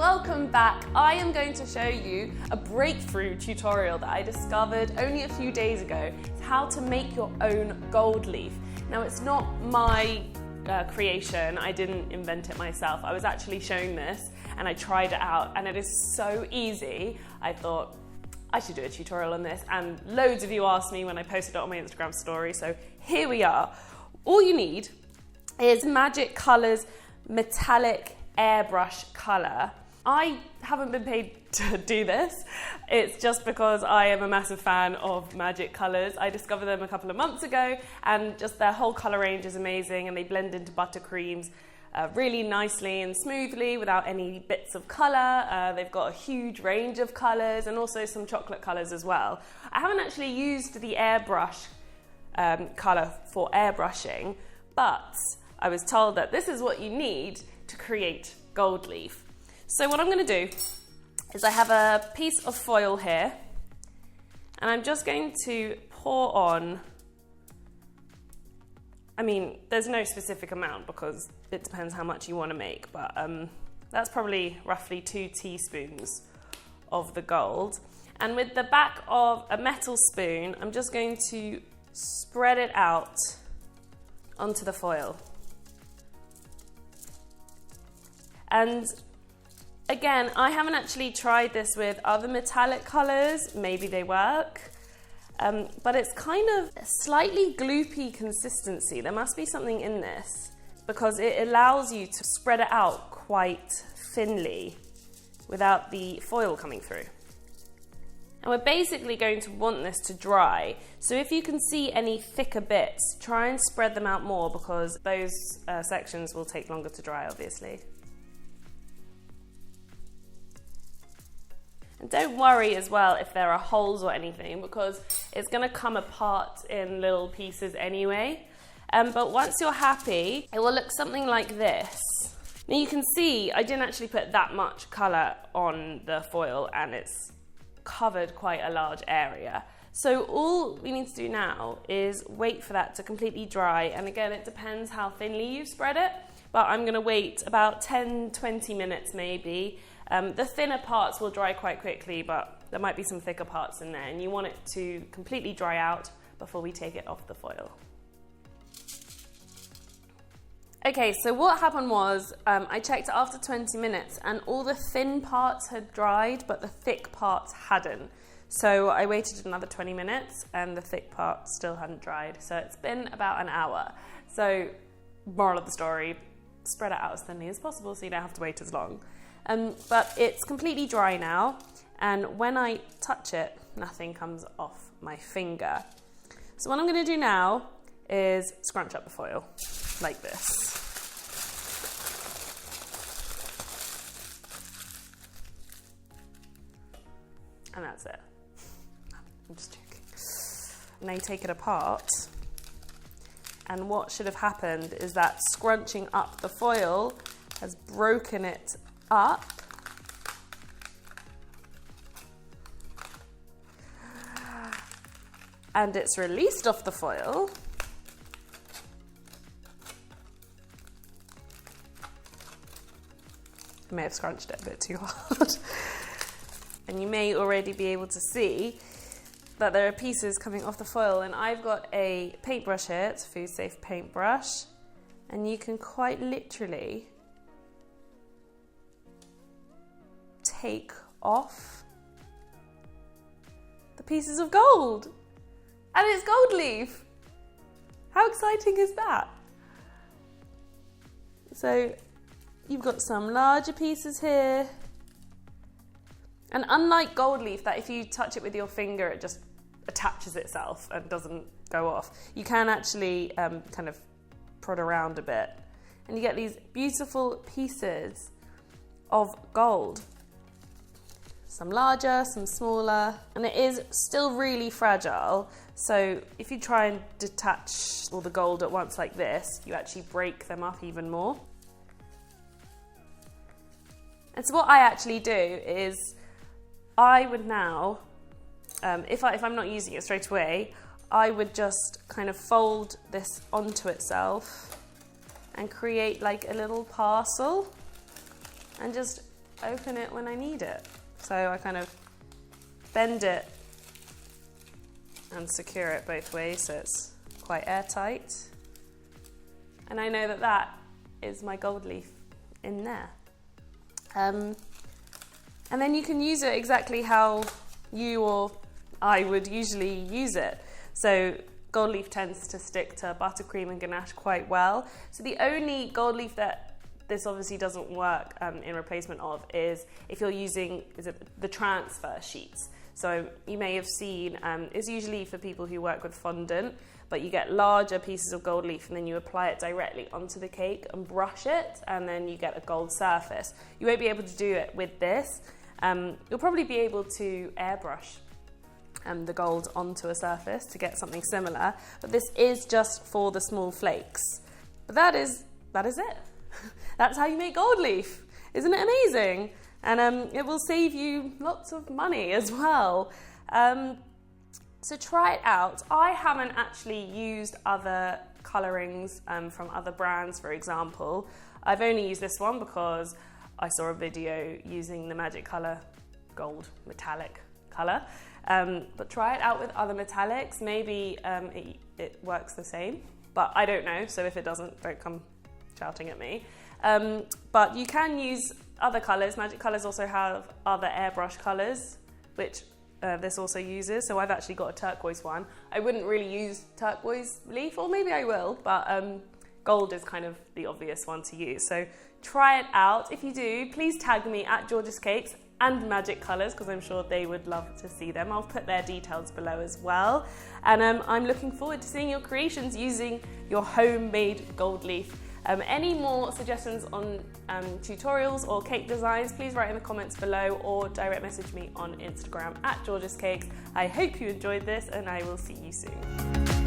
welcome back. I am going to show you a breakthrough tutorial that I discovered only a few days ago. It's how to make your own gold leaf. Now, it's not my creation. I didn't invent it myself. I was actually shown this and I tried it out and it is so easy. I thought I should do a tutorial on this, and loads of you asked me when I posted it on my Instagram story, so here we are. All you need is Magic Colours metallic airbrush colour. I haven't been paid to do this. It's just because I am a massive fan of Magic Colours. I discovered them a couple of months ago and just their whole colour range is amazing, and they blend into buttercreams really nicely and smoothly without any bits of colour. They've got a huge range of colours and also some chocolate colours as well. I haven't actually used the airbrush colour for airbrushing, but I was told that this is what you need to create gold leaf. So what I'm going to do is I have a piece of foil here and I'm just going to pour on, I mean, there's no specific amount because it depends how much you want to make, but that's probably roughly 2 teaspoons of the gold. And with the back of a metal spoon, I'm just going to spread it out onto the foil. And again, I haven't actually tried this with other metallic colours, maybe they work. But it's kind of a slightly gloopy consistency. There must be something in this because it allows you to spread it out quite thinly without the foil coming through. And we're basically going to want this to dry. So if you can see any thicker bits, try and spread them out more because those sections will take longer to dry, obviously. And don't worry as well if there are holes or anything because it's going to come apart in little pieces anyway. But once you're happy, it will look something like this. Now you can see I didn't actually put that much colour on the foil and it's covered quite a large area. So all we need to do now is wait for that to completely dry. And again, it depends how thinly you've spread it, but I'm going to wait about 10-20 minutes maybe. The thinner parts will dry quite quickly, but there might be some thicker parts in there and you want it to completely dry out before we take it off the foil. Okay, so what happened was I checked it after 20 minutes and all the thin parts had dried, but the thick parts hadn't. So I waited another 20 minutes and the thick parts still hadn't dried. So it's been about an hour. So moral of the story, spread it out as thinly as possible so you don't have to wait as long. But it's completely dry now, and when I touch it, nothing comes off my finger. So what I'm going to do now is scrunch up the foil, like this. And that's it. I'm just joking. Now you take it apart, and what should have happened is that scrunching up the foil has broken it up and it's released off the foil. I may have scrunched it a bit too hard. And you may already be able to see that there are pieces coming off the foil, and I've got a paintbrush here, it's a food safe paintbrush, and you can quite literally take off the pieces of gold, and it's gold leaf. How exciting is that? So you've got some larger pieces here, and unlike gold leaf that if you touch it with your finger it just attaches itself and doesn't go off, you can actually kind of prod around a bit and you get these beautiful pieces of gold. Some larger, some smaller, and it is still really fragile. So if you try and detach all the gold at once like this, you actually break them up even more. And so what I actually do is I would now, if I'm not using it straight away, I would just kind of fold this onto itself and create like a little parcel and just open it when I need it. So I kind of bend it and secure it both ways so it's quite airtight. And I know that that is my gold leaf in there. And then you can use it exactly how you or I would usually use it. So gold leaf tends to stick to buttercream and ganache quite well. So the only gold leaf that this obviously doesn't work in replacement of is if you're using the transfer sheets. So you may have seen, it's usually for people who work with fondant, but you get larger pieces of gold leaf and then you apply it directly onto the cake and brush it, and then you get a gold surface. You won't be able to do it with this. You'll probably be able to airbrush the gold onto a surface to get something similar, but this is just for the small flakes. But that is it. That's how you make gold leaf. Isn't it amazing? And it will save you lots of money as well. So try it out. I haven't actually used other colourings from other brands, for example. I've only used this one because I saw a video using the Magic Colour gold metallic colour. But try it out with other metallics. Maybe it works the same, but I don't know. So if it doesn't, don't come shouting at me. But you can use other colours. Magic Colours also have other airbrush colours, which this also uses. So I've actually got a turquoise one. I wouldn't really use turquoise leaf, or maybe I will, but gold is kind of the obvious one to use. So try it out. If you do, please tag me at George's Cakes and Magic Colours, because I'm sure they would love to see them. I'll put their details below as well. And I'm looking forward to seeing your creations using your homemade gold leaf. Any more suggestions on tutorials or cake designs, please write in the comments below or direct message me on Instagram at George's Cakes. I hope you enjoyed this, and I will see you soon.